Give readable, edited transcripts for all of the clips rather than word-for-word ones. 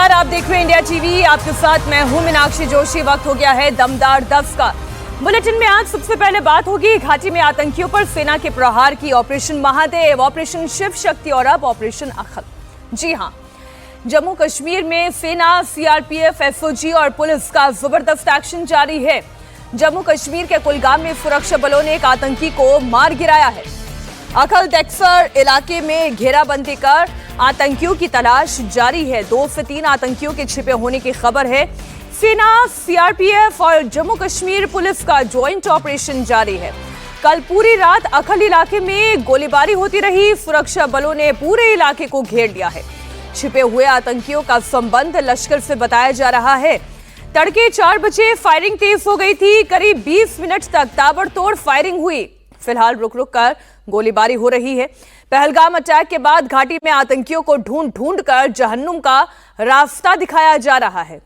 नमस्कार, आप देख रहे हैं इंडिया टीवी। आपके साथ मैं हूं मीनाक्षी जोशी। वक्त हो गया है दमदार 10 का। बुलेटिन में आज सबसे पहले बात होगी घाटी में आतंकियों पर सेना के प्रहार की। ऑपरेशन महादेव, ऑपरेशन शिव शक्ति और अब ऑपरेशन अखल। जी हां, जम्मू कश्मीर में सेना, सीआरपीएफ, एसओजी और पुलिस का जबरदस्त एक्शन जारी है। जम्मू कश्मीर के कुलगाम में सुरक्षा बलों ने एक आतंकी को मार गिराया है। अखल देक्सर इलाके में घेराबंदी कर आतंकियों की तलाश जारी है। 2 से 3 आतंकियों के छिपे होने की खबर है। सेना, सीआरपीएफ और जम्मू कश्मीर पुलिस का ज्वाइंट ऑपरेशन जारी है। कल पूरी रात अखल इलाके में गोलीबारी होती रही। सुरक्षा बलों ने पूरे इलाके को घेर लिया है। छिपे हुए आतंकियों का संबंध लश्कर से बताया जा रहा है। तड़के 4 बजे फायरिंग तेज हो गई थी। करीब 20 मिनट तक ताबड़तोड़ फायरिंग हुई। फिलहाल रुक रुक कर गोलीबारी हो रही है। पहलगाम अटैक के बाद घाटी में आतंकियों को ढूंढ ढूंढ कर जहन्नुम का रास्ता दिखाया जा रहा है।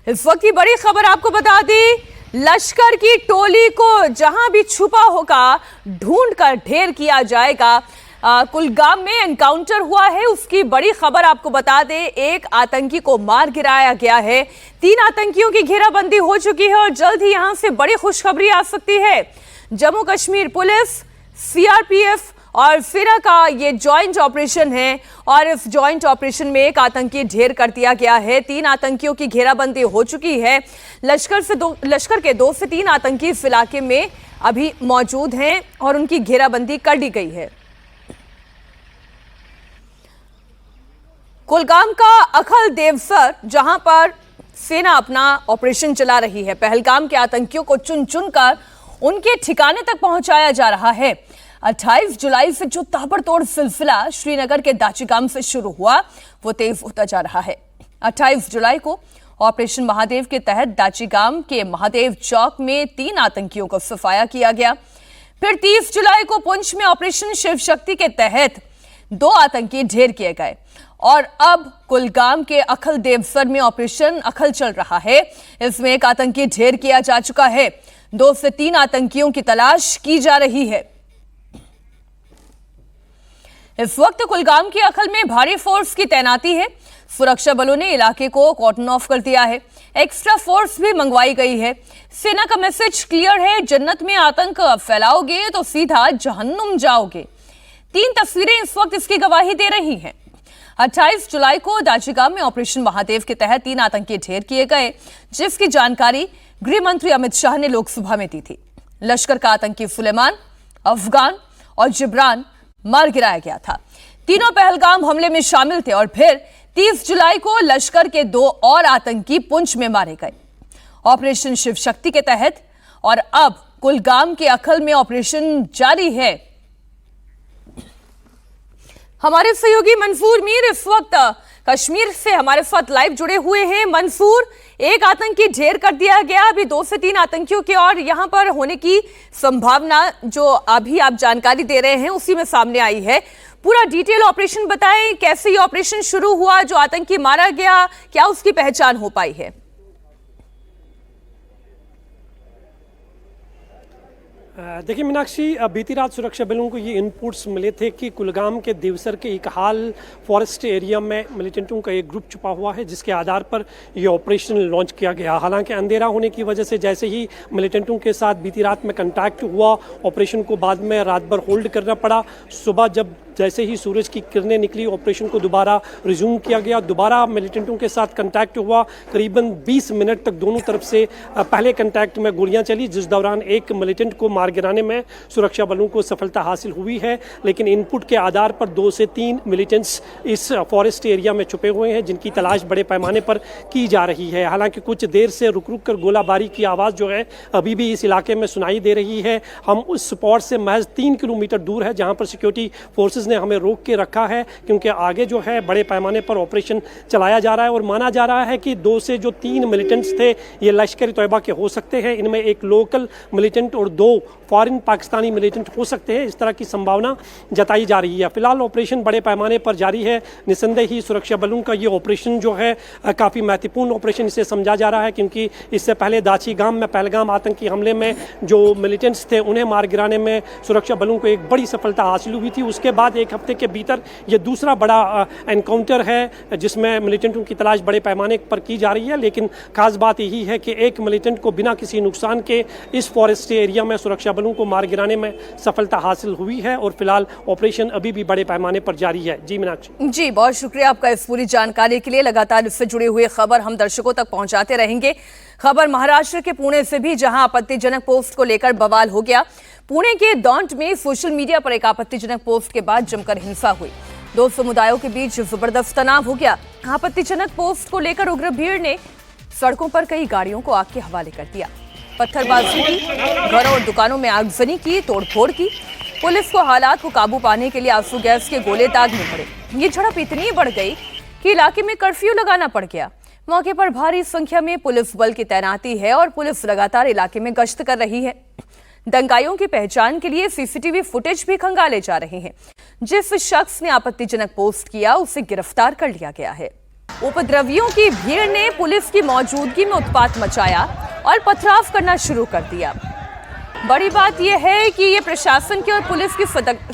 इस वक्त की बड़ी खबर आपको बता दी, लश्कर की टोली को जहां भी छुपा होगा ढूंढ कर ढेर किया जाएगा। कुलगाम में एनकाउंटर हुआ है, उसकी बड़ी खबर आपको बता दें। एक आतंकी को मार गिराया गया है। 3 आतंकियों की घेराबंदी हो चुकी है और जल्द ही यहां से बड़ी खुशखबरी आ सकती है। जम्मू कश्मीर पुलिस, सीआरपीएफ और सेना का ये ज्वाइंट ऑपरेशन है और इस ज्वाइंट ऑपरेशन में एक आतंकी ढेर कर दिया गया है। 3 आतंकियों की घेराबंदी हो चुकी है। लश्कर के 2 से 3 आतंकी इस इलाके में अभी मौजूद हैं और उनकी घेराबंदी कर दी गई है। कुलगाम का अखल देवसर, जहां पर सेना अपना ऑपरेशन चला रही है, पहलगाम के आतंकियों को चुन चुन कर उनके ठिकाने तक पहुंचाया जा रहा है। 28 जुलाई से जो ताबड़तोड़ सिलसिला श्रीनगर के दाचिगाम से शुरू हुआ, वो तेज होता जा रहा है। 28 जुलाई को ऑपरेशन महादेव के तहत दाचिगाम के महादेव चौक में 3 आतंकियों को सफाया किया गया। फिर 30 जुलाई को पुंछ में ऑपरेशन शिव शक्ति के तहत 2 आतंकी ढेर किए गए और अब कुलगाम के अखल देवसर में ऑपरेशन अखल चल रहा है। इसमें एक आतंकी ढेर किया जा चुका है। 2 से 3 आतंकियों की तलाश की जा रही है। इस वक्त कुलगाम के अखल में भारी फोर्स की तैनाती है। सुरक्षा बलों ने इलाके को कॉर्डन ऑफ कर दिया है। एक्स्ट्रा फोर्स भी मंगवाई गई है। सेना का मैसेज क्लियर है, जन्नत में आतंक फैलाओगे तो सीधा जहन्नुम जाओगे। 3 तस्वीरें इस वक्त इसकी गवाही दे रही हैं। 28 जुलाई को दाचिगाम में ऑपरेशन महादेव के तहत 3 आतंकी ढेर किए गए, जिसकी जानकारी गृह मंत्री अमित शाह ने लोकसभा में दी थी। लश्कर का आतंकी सुलेमान, अफगान और जिब्रान मार गिराया गया था। तीनों पहलगाम हमले में शामिल थे और फिर 30 जुलाई को लश्कर के 2 और आतंकी पुंछ में मारे गए ऑपरेशन शिव शक्ति के तहत। और अब कुलगाम के अखल में ऑपरेशन जारी है। हमारे सहयोगी मंसूर मीर इस वक्त कश्मीर से हमारे साथ लाइव जुड़े हुए हैं। मंसूर, एक आतंकी ढेर कर दिया गया, अभी 2 से 3 आतंकियों के और यहां पर होने की संभावना जो अभी आप जानकारी दे रहे हैं उसी में सामने आई है। पूरा डिटेल ऑपरेशन बताएं, कैसे ये ऑपरेशन शुरू हुआ, जो आतंकी मारा गया, क्या उसकी पहचान हो पाई है? देखिए मीनाक्षी, बीती रात सुरक्षा बलों को ये इनपुट्स मिले थे कि कुलगाम के देवसर के इकहाल फॉरेस्ट एरिया में मिलिटेंटों का एक ग्रुप छुपा हुआ है, जिसके आधार पर ये ऑपरेशन लॉन्च किया गया। हालांकि अंधेरा होने की वजह से जैसे ही मिलिटेंटों के साथ बीती रात में कंटैक्ट हुआ, ऑपरेशन को बाद में रात भर होल्ड करना पड़ा। सुबह जैसे ही सूरज की किरणें निकली, ऑपरेशन को दोबारा रिज्यूम किया गया। दोबारा मिलिटेंटों के साथ कंटैक्ट हुआ। करीबन 20 मिनट तक दोनों तरफ से पहले कंटैक्ट में गोलियां चली, जिस दौरान एक मिलिटेंट को मार गिराने में सुरक्षा बलों को सफलता हासिल हुई है। लेकिन इनपुट के आधार पर 2 से 3 मिलिटेंट्स इस फॉरेस्ट एरिया में छुपे हुए हैं, जिनकी तलाश बड़े पैमाने पर की जा रही है। हालांकि कुछ देर से रुक रुक कर गोलाबारी की आवाज़ जो है अभी भी इस इलाके में सुनाई दे रही है। हम उस स्पॉट से महज 3 किलोमीटर दूर है, जहां पर सिक्योरिटी फोर्सेज ने हमें रोक के रखा है, क्योंकि आगे जो है बड़े पैमाने पर ऑपरेशन चलाया जा रहा है। और माना जा रहा है कि 2 से जो 3 मिलिटेंट्स थे ये लश्कर-ए-तोयबा के हो सकते हैं। इनमें एक लोकल मिलिटेंट और 2 फॉरेन पाकिस्तानी मिलिटेंट हो सकते हैं, इस तरह की संभावना जताई जा रही है। फिलहाल ऑपरेशन बड़े पैमाने पर जारी है। निस्संदेह ही सुरक्षा बलों का ये ऑपरेशन जो है काफ़ी महत्वपूर्ण ऑपरेशन इसे समझा जा रहा है, क्योंकि इससे पहले दाची गांव में पहलगाम आतंकी हमले में जो मिलिटेंट्स थे उन्हें मार गिराने में सुरक्षा बलों को एक बड़ी सफलता हासिल हुई थी। उसके बाद एक हफ्ते के भीतर ये दूसरा बड़ा एनकाउंटर है जिसमें मिलिटेंटों की तलाश बड़े पैमाने पर की जा रही है। लेकिन खास बात यही है कि एक मिलिटेंट को बिना किसी नुकसान के इस फॉरेस्ट एरिया में सुरक्षा बलों को मार गिराने में सफलता हासिल हुई है और फिलहाल ऑपरेशन अभी भी बड़े पैमाने पर जारी है। जी मीनाक्षी जी, बहुत शुक्रिया आपका इस पूरी जानकारी के लिए। लगातार इससे जुड़ी हुई खबर हम दर्शकों तक पहुंचाते रहेंगे। खबर महाराष्ट्र के पुणे से भी, जहां आपत्तिजनक पोस्ट को लेकर बवाल हो गया। पुणे के दौंड में सोशल मीडिया पर एक आपत्तिजनक पोस्ट के बाद जमकर हिंसा हुई। दो समुदायों के बीच जबरदस्त तनाव हो गया। आपत्तिजनक पोस्ट को लेकर उग्र भीड़ ने सड़कों पर कई गाड़ियों को आग के हवाले कर दिया, पत्थरबाजी की, घरों और दुकानों में आगजनी की, तोड़फोड़ की। पुलिस को हालात को काबू पाने के लिए आंसू गैस के गोले दागने पड़े। ये झड़प इतनी बढ़ गई कि इलाके में कर्फ्यू लगाना पड़ गया। मौके पर भारी संख्या में पुलिस बल की तैनाती है और पुलिस लगातार इलाके में गश्त कर रही है। दंगाइयों की पहचान के लिए सीसीटीवी फुटेज भी खंगाले जा रहे हैं। जिस शख्स ने आपत्तिजनक पोस्ट किया उसे गिरफ्तार कर लिया गया है। उपद्रवियों की भीड़ ने पुलिस की मौजूदगी में उत्पात मचाया और पथराव करना शुरू कर दिया। बड़ी बात यह है कि ये प्रशासन की और पुलिस की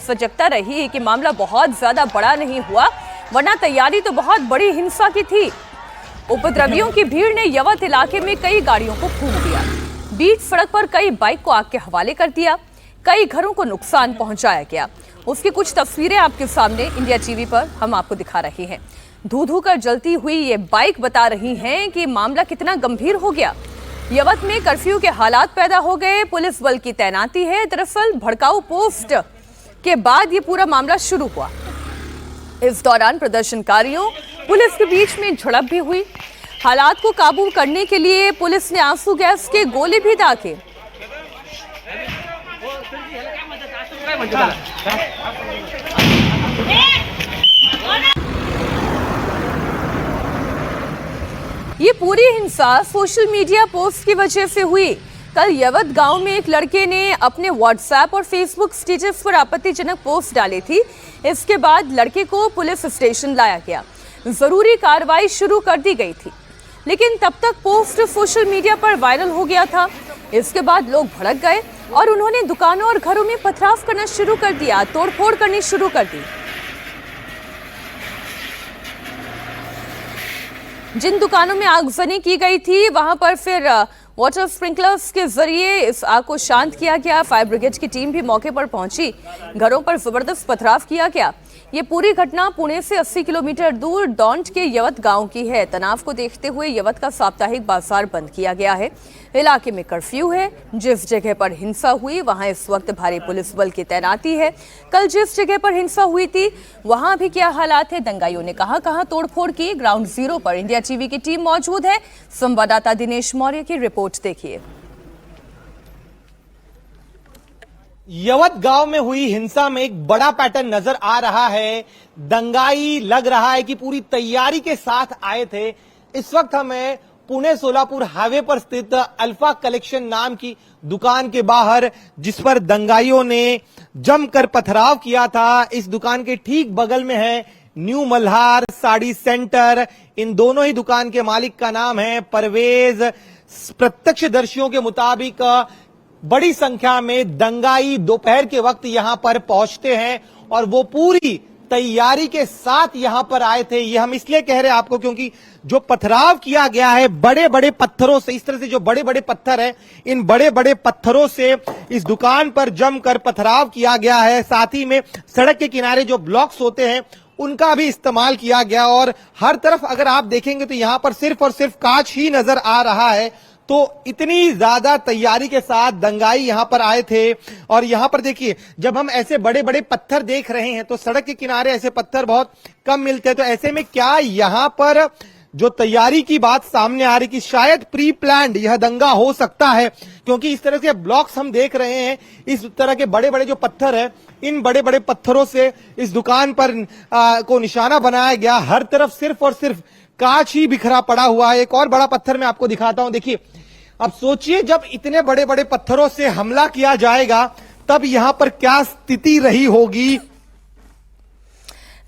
सजगता रही है कि मामला बहुत ज्यादा बड़ा नहीं हुआ, वरना तैयारी तो बहुत बड़ी हिंसा की थी। उपद्रवियों की भीड़ ने यवत इलाके में कई गाड़ियों को फूंक दिया, बीच सड़क पर कई बाइक को आग के हवाले कर दिया, कई घरों को नुकसान पहुंचाया गया। उसकी कुछ तस्वीरें आपके सामने इंडिया टीवी पर हम आपको दिखा रहे हैं। धू धू कर जलती हुई ये बाइक बता रही हैं कि मामला कितना गंभीर हो गया। यवत में कर्फ्यू के हालात पैदा हो गए, पुलिस बल की तैनाती है। दरअसल भड़काऊ पोस्ट के बाद ये पूरा मामला शुरू हुआ। इस दौरान प्रदर्शनकारियों पुलिस के बीच में झड़प भी हुई। हालात को काबू करने के लिए पुलिस ने आंसू गैस के गोले भी दागे। ये पूरी हिंसा सोशल मीडिया पोस्ट की वजह से हुई। कल यवत गांव में एक लड़के ने अपने व्हाट्सएप और फेसबुक स्टेटस पर आपत्तिजनक पोस्ट डाली थी। इसके बाद लड़के को पुलिस स्टेशन लाया गया। जरूरी कार्रवाई शुरू कर दी गई थी, लेकिन तब तक पोस्ट सोशल मीडिया पर वायरल हो गया था। इसके बाद लोग भड़क गए और उन्होंने दुकानों और घरों में पथराव करना शुरू कर दिया, तोड़फोड़ करनी शुरू कर दी। जिन दुकानों में आगजनी की गई थी वहां पर फिर वाटर स्प्रिंकलर्स के जरिए इस आग को शांत किया गया। फायर ब्रिगेड की टीम भी मौके पर पहुंची। घरों पर जबरदस्त पथराव किया गया। ये पूरी घटना पुणे से 80 किलोमीटर दूर दौंड के यवत गांव की है। तनाव को देखते हुए यवत का साप्ताहिक बाजार बंद किया गया है। इलाके में कर्फ्यू है। जिस जगह पर हिंसा हुई वहां इस वक्त भारी पुलिस बल की तैनाती है। कल जिस जगह पर हिंसा हुई थी वहां भी क्या हालात है, दंगाइयों ने कहां तोड़फोड़ की, ग्राउंड जीरो पर इंडिया टीवी की टीम मौजूद है। संवाददाता दिनेश मौर्य की रिपोर्ट देखिए। यवत गांव में हुई हिंसा में एक बड़ा पैटर्न नजर आ रहा है। दंगाई लग रहा है कि पूरी तैयारी के साथ आए थे। इस वक्त हमें पुणे सोलापुर हाईवे पर स्थित अल्फा कलेक्शन नाम की दुकान के बाहर, जिस पर दंगाइयों ने जमकर पथराव किया था, इस दुकान के ठीक बगल में है न्यू मल्हार साड़ी सेंटर। इन दोनों ही दुकान के मालिक का नाम है परवेज। प्रत्यक्षदर्शियों के मुताबिक बड़ी संख्या में दंगाई दोपहर के वक्त यहां पर पहुंचते हैं और वो पूरी तैयारी के साथ यहां पर आए थे। ये हम इसलिए कह रहे हैं आपको क्योंकि जो पथराव किया गया है बड़े बड़े पत्थरों से, इस तरह से जो बड़े बड़े पत्थर हैं, इन बड़े बड़े पत्थरों से इस दुकान पर जमकर पथराव किया गया है। साथ ही में सड़क के किनारे जो ब्लॉक्स होते हैं उनका भी इस्तेमाल किया गया और हर तरफ अगर आप देखेंगे तो यहां पर सिर्फ और सिर्फ कांच ही नजर आ रहा है। तो इतनी ज्यादा तैयारी के साथ दंगाई यहां पर आए थे। और यहां पर देखिए, जब हम ऐसे बड़े बड़े पत्थर देख रहे हैं तो सड़क के किनारे ऐसे पत्थर बहुत कम मिलते हैं। तो ऐसे में क्या यहां पर जो तैयारी की बात सामने आ रही कि शायद प्री प्लान्ड यह दंगा हो सकता है, क्योंकि इस तरह के ब्लॉक्स हम देख रहे हैं, इस तरह के बड़े बड़े जो पत्थर है, इन बड़े बड़े पत्थरों से इस दुकान पर को निशाना बनाया गया। हर तरफ सिर्फ और सिर्फ कांच ही बिखरा पड़ा हुआ है। एक और बड़ा पत्थर मैं आपको दिखाता हूं। देखिए, अब सोचिए जब इतने बड़े बड़े पत्थरों से हमला किया जाएगा तब यहां पर क्या स्थिति रही होगी।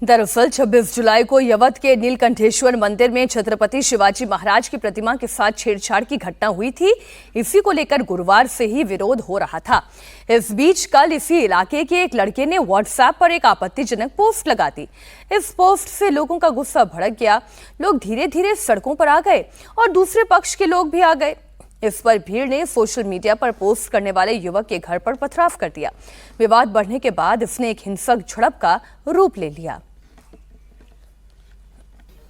दरअसल 26 जुलाई को यवत के नीलकंठेश्वर मंदिर में छत्रपति शिवाजी महाराज की प्रतिमा के साथ छेड़छाड़ की घटना हुई थी। इसी को लेकर गुरुवार से ही विरोध हो रहा था। इस बीच कल इसी इलाके के एक लड़के ने व्हाट्सएप पर एक आपत्तिजनक पोस्ट लगा दी। इस पोस्ट से लोगों का गुस्सा भड़क गया। लोग धीरे धीरे सड़कों पर आ गए और दूसरे पक्ष के लोग भी आ गए। इस पर भीड़ ने सोशल मीडिया पर पोस्ट करने वाले युवक के घर पर पथराव कर दिया। विवाद बढ़ने के बाद इसने एक हिंसक झड़प का रूप ले लिया।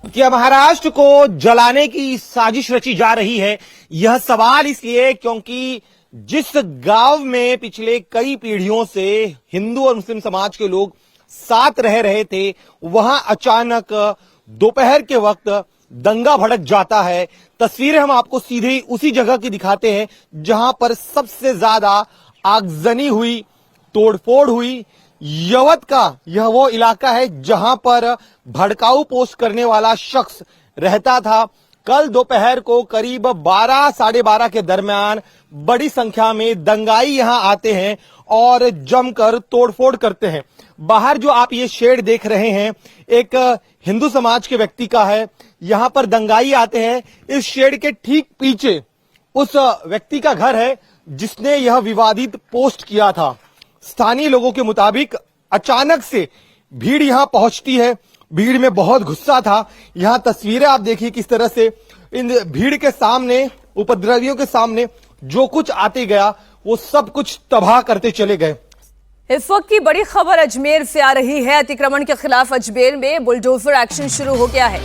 क्या महाराष्ट्र को जलाने की साजिश रची जा रही है? यह सवाल इसलिए क्योंकि जिस गांव में पिछले कई पीढ़ियों से हिंदू और मुस्लिम समाज के लोग साथ रह रहे थे, वहां अचानक दोपहर के वक्त दंगा भड़क जाता है। तस्वीरें हम आपको सीधे उसी जगह की दिखाते हैं जहां पर सबसे ज्यादा आगजनी हुई, तोड़फोड़ हुई। यवत का यह वो इलाका है जहां पर भड़काऊ पोस्ट करने वाला शख्स रहता था। कल दोपहर को करीब 12 साढ़े 12 के दरमियान बड़ी संख्या में दंगाई यहां आते हैं और जमकर तोड़फोड़ करते हैं। बाहर जो आप ये शेड देख रहे हैं एक हिंदू समाज के व्यक्ति का है। यहां पर दंगाई आते हैं। इस शेड के ठीक पीछे उस व्यक्ति का घर है जिसने यह विवादित पोस्ट किया था। स्थानीय लोगों के मुताबिक अचानक से भीड़ यहां पहुंचती है। भीड़ में बहुत गुस्सा था। यहां तस्वीरें आप देखिए किस तरह से इन भीड़ के सामने, उपद्रवियों के सामने जो कुछ आते गया वो सब कुछ तबाह करते चले गए। इस वक्त की बड़ी खबर अजमेर से आ रही है। अतिक्रमण के खिलाफ अजमेर में बुलडोजर एक्शन शुरू हो गया है।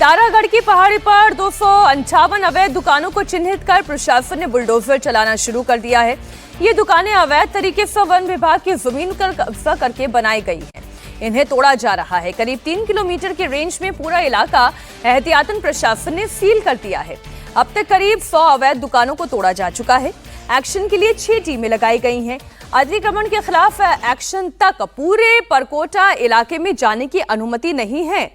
तारागढ़ की पहाड़ी पर 258 अवैध दुकानों को चिन्हित कर प्रशासन ने बुलडोजर चलाना शुरू कर दिया है। ये दुकानें अवैध तरीके से वन विभाग की जमीन पर कब्जा करके बनाई गई है। इन्हें तोड़ा जा रहा है। करीब 3 किलोमीटर के रेंज में पूरा इलाका एहतियातन प्रशासन ने सील कर दिया है। अब तक करीब 100 अवैध दुकानों को तोड़ा जा चुका है। एक्शन के लिए 6 टीमें लगाई गई हैं। अतिक्रमण के खिलाफ एक्शन तक पूरे परकोटा इलाके में जाने की अनुमति नहीं है।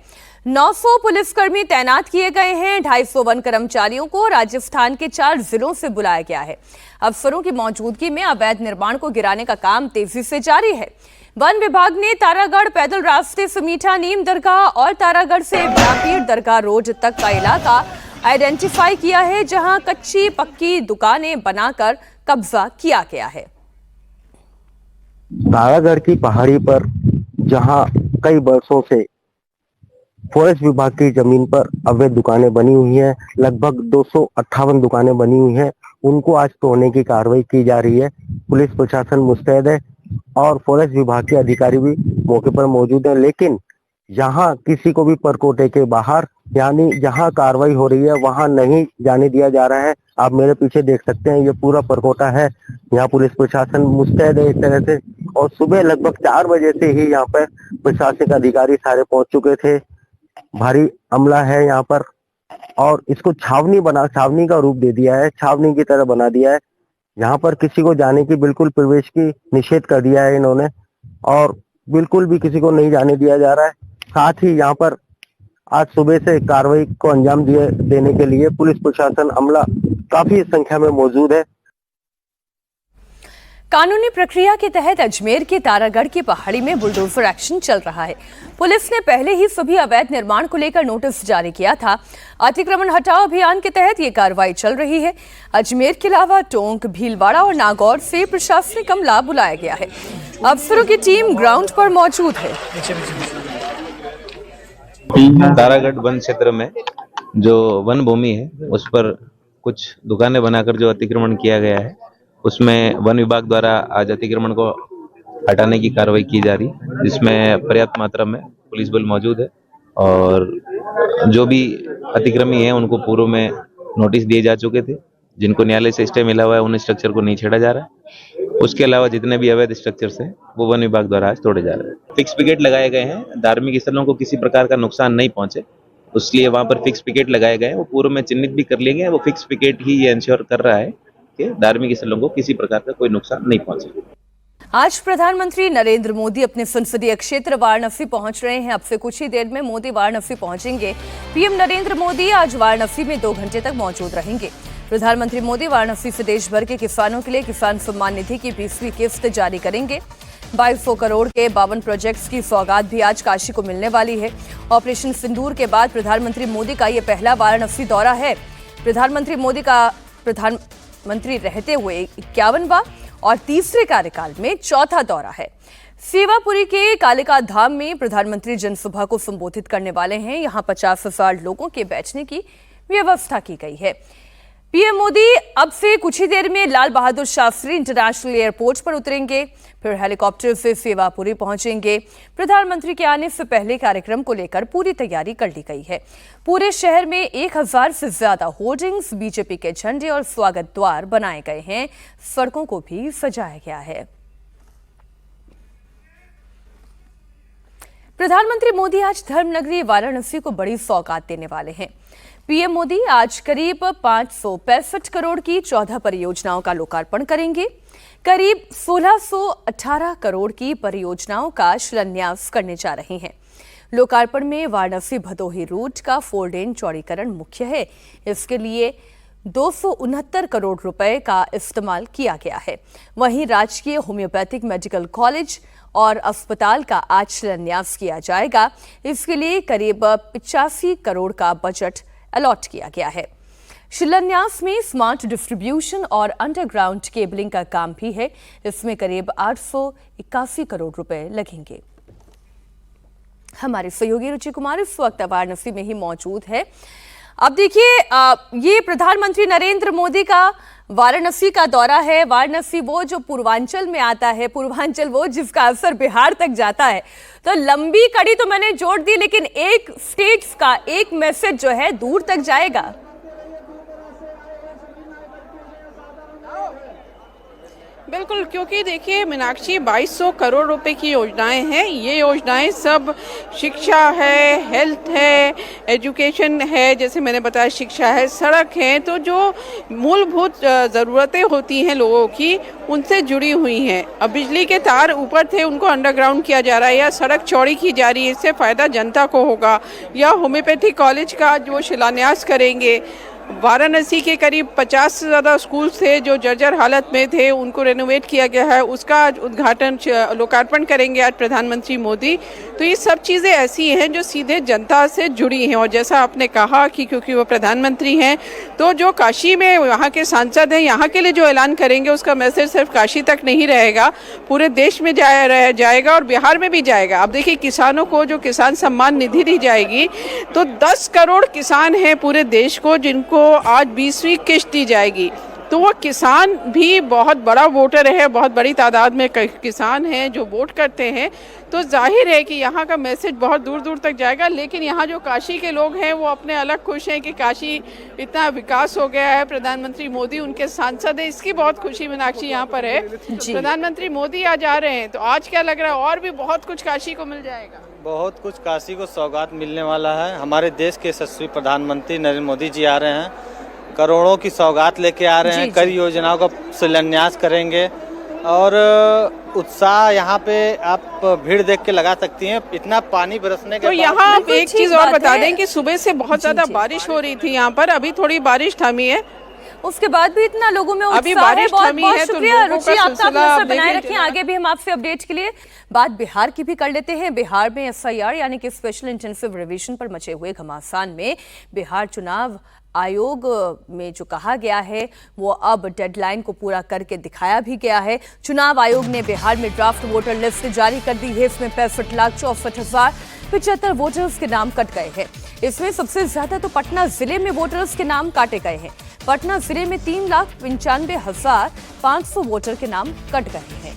900 पुलिसकर्मी तैनात किए गए हैं। 250 वन कर्मचारियों को राजस्थान के 4 जिलों से बुलाया गया है। अफसरों की मौजूदगी में अवैध निर्माण को गिराने का काम तेजी से जारी है। वन विभाग ने तारागढ़ पैदल रास्ते से मीठा नीम दरगाह और तारागढ़ से ब्रापीर दरगाह रोड तक का इलाका आइडेंटिफाई किया है, जहां कच्ची पक्की दुकानें बनाकर कब्जा किया गया है। तारागढ़ की पहाड़ी पर जहां कई वर्षों से फॉरेस्ट विभाग की जमीन पर अवैध दुकानें बनी हुई हैं, लगभग 258 दुकानें बनी हुई हैं, उनको आज तोड़ने की कार्रवाई की जा रही है। पुलिस प्रशासन मुस्तैद है और फॉरेस्ट विभाग के अधिकारी भी मौके पर मौजूद हैं। लेकिन जहां किसी को भी परकोटे के बाहर, यानी जहां कार्रवाई हो रही है, वहां नहीं जाने दिया जा रहा है। आप मेरे पीछे देख सकते हैं, ये पूरा परकोटा है। यहाँ पुलिस प्रशासन मुस्तैद है एक तरह से। और सुबह लगभग 4 बजे से ही यहाँ पर प्रशासनिक अधिकारी सारे पहुंच चुके थे। भारी अमला है यहाँ पर और इसको छावनी का रूप दे दिया है, छावनी की तरह बना दिया है। यहाँ पर किसी को जाने की, बिल्कुल प्रवेश की निषेध कर दिया है इन्होंने और बिल्कुल भी किसी को नहीं जाने दिया जा रहा है। साथ ही यहाँ पर आज सुबह से कार्रवाई को अंजाम देने के लिए पुलिस प्रशासन, अमला काफी संख्या में मौजूद है। कानूनी प्रक्रिया के तहत अजमेर के तारागढ़ की पहाड़ी में बुलडोजर एक्शन चल रहा है। पुलिस ने पहले ही सभी अवैध निर्माण को लेकर नोटिस जारी किया था। अतिक्रमण हटाओ अभियान के तहत ये कार्रवाई चल रही है। अजमेर के अलावा टोंक, भीलवाड़ा और नागौर से प्रशासनिक अमला बुलाया गया है। अफसरों की टीम ग्राउंड पर मौजूद है। तारागढ़ वन क्षेत्र में जो वन भूमि है उस पर कुछ दुकानें बनाकर जो अतिक्रमण किया गया है, उसमें वन विभाग द्वारा आज अतिक्रमण को हटाने की कार्रवाई की जा रही, जिसमें पर्याप्त मात्रा में पुलिस बल मौजूद है और जो भी अतिक्रमी हैं उनको पूर्व में नोटिस दिए जा चुके थे। जिनको न्यायालय से स्टे मिला हुआ है उन स्ट्रक्चर को नहीं छेड़ा जा रहा है। उसके अलावा जितने भी अवैध स्ट्रक्चर्स हैं वो वन विभाग द्वारा आज तोड़े जा रहे हैं। फिक्स पिकेट लगाए गए हैं, धार्मिक स्थलों को किसी प्रकार का नुकसान नहीं पहुंचे, इसलिए वहां पर फिक्स पिकेट लगाए गए हैं। वो पूर्व में चिन्हित भी कर लिए गए हैं। वो फिक्स पिकेट ही ये इंश्योर कर रहा है कि धार्मिक स्थलों को किसी प्रकार का कोई नुकसान नहीं पहुंचे। आज प्रधानमंत्री नरेंद्र मोदी अपने संसदीय क्षेत्र वाराणसी पहुंच रहे हैं। अब से कुछ ही देर में मोदी वाराणसी पहुंचेंगे। पीएम नरेंद्र मोदी आज वाराणसी में 2 घंटे तक मौजूद रहेंगे। प्रधानमंत्री मोदी वाराणसी से देश भर के किसानों के लिए किसान सम्मान निधि की 20वीं किस्त जारी करेंगे। 2200 करोड़ के 52 प्रोजेक्ट्स की सौगात भी आज काशी को मिलने वाली है। ऑपरेशन सिंदूर के बाद प्रधानमंत्री मोदी का ये पहला वाराणसी दौरा है। प्रधानमंत्री मोदी का प्रधानमंत्री रहते हुए 51वां और तीसरे कार्यकाल में चौथा दौरा है। सेवापुरी के कालिका धाम में प्रधानमंत्री जनसभा को संबोधित करने वाले हैं। यहां 50,000 लोगों के बैठने की व्यवस्था की गई है। पीएम मोदी अब से कुछ ही देर में लाल बहादुर शास्त्री इंटरनेशनल एयरपोर्ट पर उतरेंगे, फिर हेलीकॉप्टर से सेवापुरी पहुंचेंगे। प्रधानमंत्री के आने से पहले कार्यक्रम को लेकर पूरी तैयारी कर ली गई है। पूरे शहर में 1000 से ज्यादा होर्डिंग्स, बीजेपी के झंडे और स्वागत द्वार बनाए गए हैं। सड़कों को भी सजाया गया है। प्रधानमंत्री मोदी आज धर्मनगरी वाराणसी को बड़ी सौगात देने वाले हैं। पीएम मोदी आज करीब 565 करोड़ की 14 परियोजनाओं का लोकार्पण करेंगे। करीब 1618 करोड़ की परियोजनाओं का शिलान्यास करने जा रहे हैं। लोकार्पण में वाराणसी भदोही रूट का 4 लेन चौड़ीकरण मुख्य है। इसके लिए 269 करोड़ रुपए का इस्तेमाल किया गया है। वहीं राजकीय होम्योपैथिक मेडिकल कॉलेज और अस्पताल का आज शिलान्यास किया जाएगा। इसके लिए करीब 85 करोड़ का बजट अलॉट किया गया है। शिलान्यास में स्मार्ट डिस्ट्रीब्यूशन और अंडरग्राउंड केबलिंग का काम भी है। इसमें करीब 881 करोड़ रुपए लगेंगे। हमारे सहयोगी रुचि कुमार इस वक्त वाराणसी में ही मौजूद है। अब देखिए, ये प्रधानमंत्री नरेंद्र मोदी का वाराणसी का दौरा है। वाराणसी वो जो पूर्वांचल में आता है, पूर्वांचल वो जिसका असर बिहार तक जाता है। तो लंबी कड़ी तो मैंने जोड़ दी, लेकिन एक स्टेट्स का एक मैसेज जो है दूर तक जाएगा। बिल्कुल, क्योंकि देखिए मीनाक्षी 2200 करोड़ रुपए की योजनाएं हैं। ये योजनाएं सब शिक्षा है, हेल्थ है, एजुकेशन है, जैसे मैंने बताया शिक्षा है, सड़क है, तो जो मूलभूत ज़रूरतें होती हैं लोगों की उनसे जुड़ी हुई हैं। अब बिजली के तार ऊपर थे, उनको अंडरग्राउंड किया जा रहा है, या सड़क चौड़ी की जा रही है, इससे फ़ायदा जनता को होगा, या होम्योपैथिक कॉलेज का जो शिलान्यास करेंगे। वाराणसी के करीब 50 से ज़्यादा स्कूल थे जो जर्जर हालत में थे, उनको रेनोवेट किया गया है, उसका आज उद्घाटन लोकार्पण करेंगे आज प्रधानमंत्री मोदी। तो ये सब चीज़ें ऐसी हैं जो सीधे जनता से जुड़ी हैं। और जैसा आपने कहा कि क्योंकि वो प्रधानमंत्री हैं, तो जो काशी में यहाँ के सांसद हैं, यहाँ के लिए जो ऐलान करेंगे उसका मैसेज सिर्फ काशी तक नहीं रहेगा, पूरे देश में जाएगा और बिहार में भी जाएगा। अब देखिए, किसानों को जो किसान सम्मान निधि दी जाएगी, तो 10 करोड़ किसान हैं पूरे देश को जिनको आज 20वीं किस्त दी जाएगी। तो वो किसान भी बहुत बड़ा वोटर है, बहुत बड़ी तादाद में किसान हैं जो वोट करते हैं। तो जाहिर है कि यहाँ का मैसेज बहुत दूर दूर तक जाएगा। लेकिन यहाँ जो काशी के लोग हैं वो अपने अलग खुश हैं कि काशी इतना विकास हो गया है, प्रधानमंत्री मोदी उनके सांसद हैं, इसकी बहुत खुशी मीनाक्षी यहाँ पर है। प्रधानमंत्री मोदी आज आ रहे हैं, तो आज क्या लग रहा है, और भी बहुत कुछ काशी को मिल जाएगा। बहुत कुछ काशी को सौगात मिलने वाला है। हमारे देश के यशस्वी प्रधानमंत्री नरेंद्र मोदी जी आ रहे हैं, करोड़ों की सौगात लेके आ रहे हैं, कई योजनाओं का शिलान्यास करेंगे और उत्साह यहाँ पे आप भीड़ देख के लगा सकती हैं। इतना पानी बरसने के तो यहाँ आप एक चीज और बता दें कि सुबह से बहुत ज्यादा बारिश हो रही थी यहाँ पर, अभी थोड़ी बारिश थमी है, उसके बाद भी इतना लोगों में अभी उत्साह है। बारिश बहुत थमी बहुत है, तो शुक्रिया लोगों रुचि, का आपका सिलसिला नजर बनाए देखें। रखें। आगे भी हम आपसे अपडेट के लिए बात बिहार की भी कर लेते हैं। बिहार में एसआईआर यानी कि स्पेशल इंटेंसिव रिवीजन पर मचे हुए घमासान में बिहार चुनाव आयोग में जो कहा गया है वो अब डेडलाइन को पूरा करके दिखाया भी गया है। चुनाव आयोग ने बिहार में ड्राफ्ट वोटर लिस्ट जारी कर दी है। इसमें 65,64,075 वोटर्स के नाम कट गए हैं। इसमें सबसे ज्यादा तो पटना जिले में वोटर्स के नाम काटे गए हैं। पटना जिले में 3,95,500 वोटर के नाम कट गए हैं।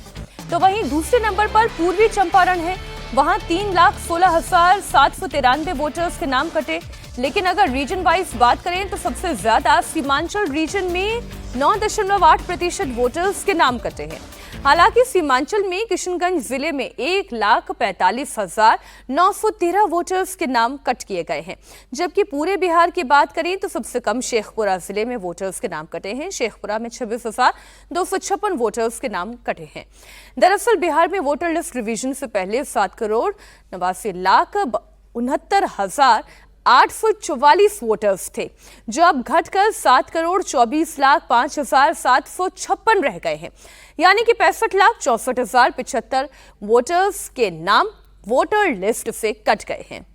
तो वहीं दूसरे नंबर पर पूर्वी चंपारण है, वहां 3,16,793 वोटर्स के नाम कटे। लेकिन अगर रीजन वाइज बात करें तो सबसे ज्यादा सीमांचल रीजन में 9.8% वोटर्स के नाम कटे हैं। हालांकि सीमांचल में किशनगंज जिले में 1,45,913 वोटर्स के नाम कट किए गए हैं, जबकि पूरे बिहार की बात करें तो सबसे कम शेखपुरा जिले में वोटर्स के नाम कटे हैं। शेखपुरा में 26,256 वोटर्स के नाम कटे हैं। दरअसल बिहार में वोटर लिस्ट रिवीजन से पहले 7,89,69,000 844 वोटर्स थे, जो अब घटकर 7,24,05,756 रह गए हैं। यानी कि 65,64,075 वोटर्स के नाम वोटर लिस्ट से कट गए हैं।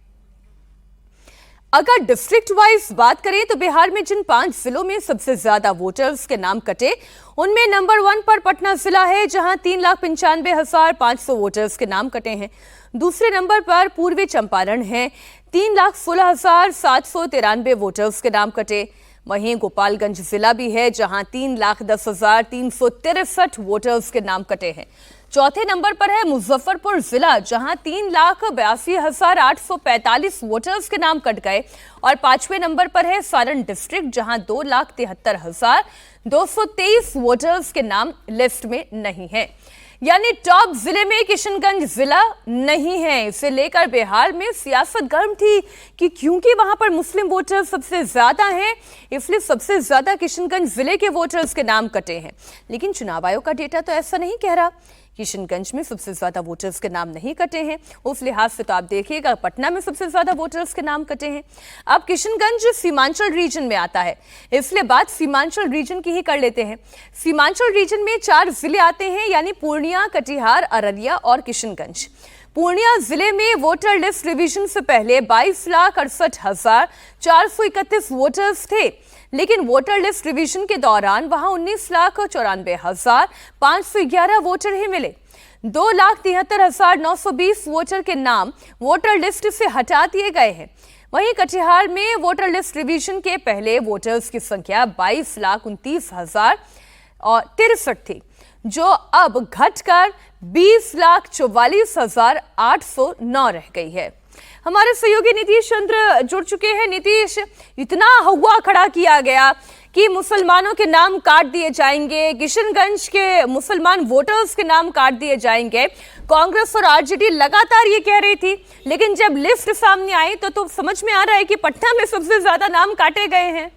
अगर डिस्ट्रिक्ट वाइज बात करें तो बिहार में जिन 5 जिलों में सबसे ज्यादा वोटर्स के नाम कटे, उनमें नंबर 1 पर पटना जिला है, जहां 3,95,500 वोटर्स के नाम कटे हैं। दूसरे नंबर पर पूर्वी चंपारण है, 3,16,793 वोटर्स के नाम कटे। वहीं गोपालगंज जिला भी है, जहां 3,10,363 वोटर्स के नाम कटे हैं। चौथे नंबर पर है मुजफ्फरपुर जिला, जहां 3,82,845 वोटर्स के नाम कट गए। और 5वें नंबर पर है सारण डिस्ट्रिक्ट, जहां 2,73,223 वोटर्स के नाम लिस्ट में नहीं है। यानी टॉप जिले में किशनगंज जिला नहीं है। इसे लेकर बिहार में सियासत गर्म थी कि क्योंकि वहां पर मुस्लिम वोटर्स सबसे ज्यादा हैं, इसलिए सबसे ज्यादा किशनगंज जिले के वोटर्स के नाम कटे हैं। लेकिन चुनाव आयोग का डेटा तो ऐसा नहीं कह रहा। किशनगंज में सबसे ज्यादा वोटर्स के नाम नहीं कटे हैं। उस लिहाज से तो आप देखिएगा पटना में सबसे ज्यादा वोटर्स के नाम कटे हैं। अब किशनगंज सीमांचल रीजन में आता है, इसलिए बात सीमांचल रीजन की ही कर लेते हैं। सीमांचल रीजन में 4 जिले आते हैं, यानी पूर्णिया, कटिहार, अररिया और किशनगंज। पूर्णिया जिले में वोटर लिस्ट रिवीजन से पहले 22,68,431 वोटर्स थे, लेकिन वोटर लिस्ट रिवीजन के दौरान वहां 19,94,511 वोटर ही मिले। 2,73,920 वोटर के नाम वोटर लिस्ट से हटा दिए गए हैं। वहीं कटिहार में वोटर लिस्ट रिवीजन के पहले वोटर्स की संख्या 22,29,063 थी, जो अब घटकर 20,44,809 रह गई है। हमारे सहयोगी नीतीश चंद्र जुड़ चुके हैं। नीतीश, इतना हवा खड़ा किया गया कि मुसलमानों के नाम काट दिए जाएंगे, किशनगंज के मुसलमान वोटर्स के नाम काट दिए जाएंगे। कांग्रेस और आरजेडी लगातार ये कह रही थी, लेकिन जब लिस्ट सामने आई तो समझ में आ रहा है कि पटना में सबसे ज्यादा नाम काटे गए हैं।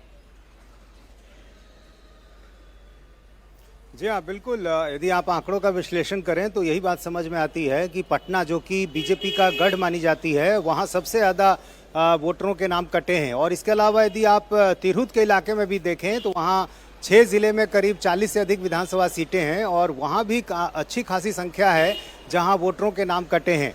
जी हाँ, बिल्कुल। यदि आप आंकड़ों का विश्लेषण करें तो यही बात समझ में आती है कि पटना, जो कि बीजेपी का गढ़ मानी जाती है, वहाँ सबसे ज़्यादा वोटरों के नाम कटे हैं। और इसके अलावा यदि आप तिरहुत के इलाके में भी देखें तो वहाँ 6 जिले में करीब 40 से अधिक विधानसभा सीटें हैं और वहाँ भी अच्छी खासी संख्या है जहाँ वोटरों के नाम कटे हैं।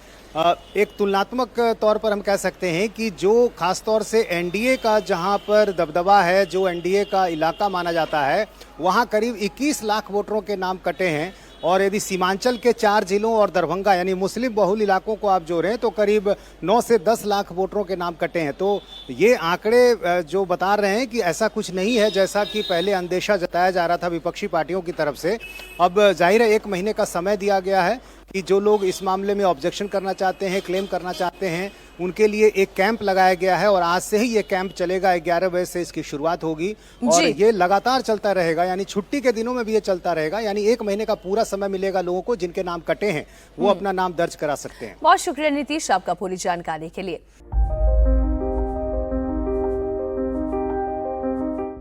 एक तुलनात्मक तौर पर हम कह सकते हैं कि जो खासतौर से एनडीए का जहां पर दबदबा है, जो एनडीए का इलाका माना जाता है, वहां करीब 21 लाख वोटरों के नाम कटे हैं। और यदि सीमांचल के 4 जिलों और दरभंगा यानी मुस्लिम बहुल इलाकों को आप जोड़ें तो करीब 9 से 10 लाख वोटरों के नाम कटे हैं। तो ये आंकड़े जो बता रहे हैं कि ऐसा कुछ नहीं है जैसा कि पहले अंदेशा जताया जा रहा था विपक्षी पार्टियों की तरफ से। अब जाहिर है 1 महीने का समय दिया गया है कि जो लोग इस मामले में ऑब्जेक्शन करना चाहते हैं, क्लेम करना चाहते हैं, उनके लिए एक कैंप लगाया गया है और आज से ही ये कैंप चलेगा। 11 बजे से इसकी शुरुआत होगी और ये लगातार चलता रहेगा, यानी छुट्टी के दिनों में भी ये चलता रहेगा। यानी 1 महीने का पूरा समय मिलेगा लोगों को जिनके नाम कटे हैं वो अपना नाम दर्ज करा सकते हैं। बहुत शुक्रिया नीतीश आपका पूरी जानकारी के लिए।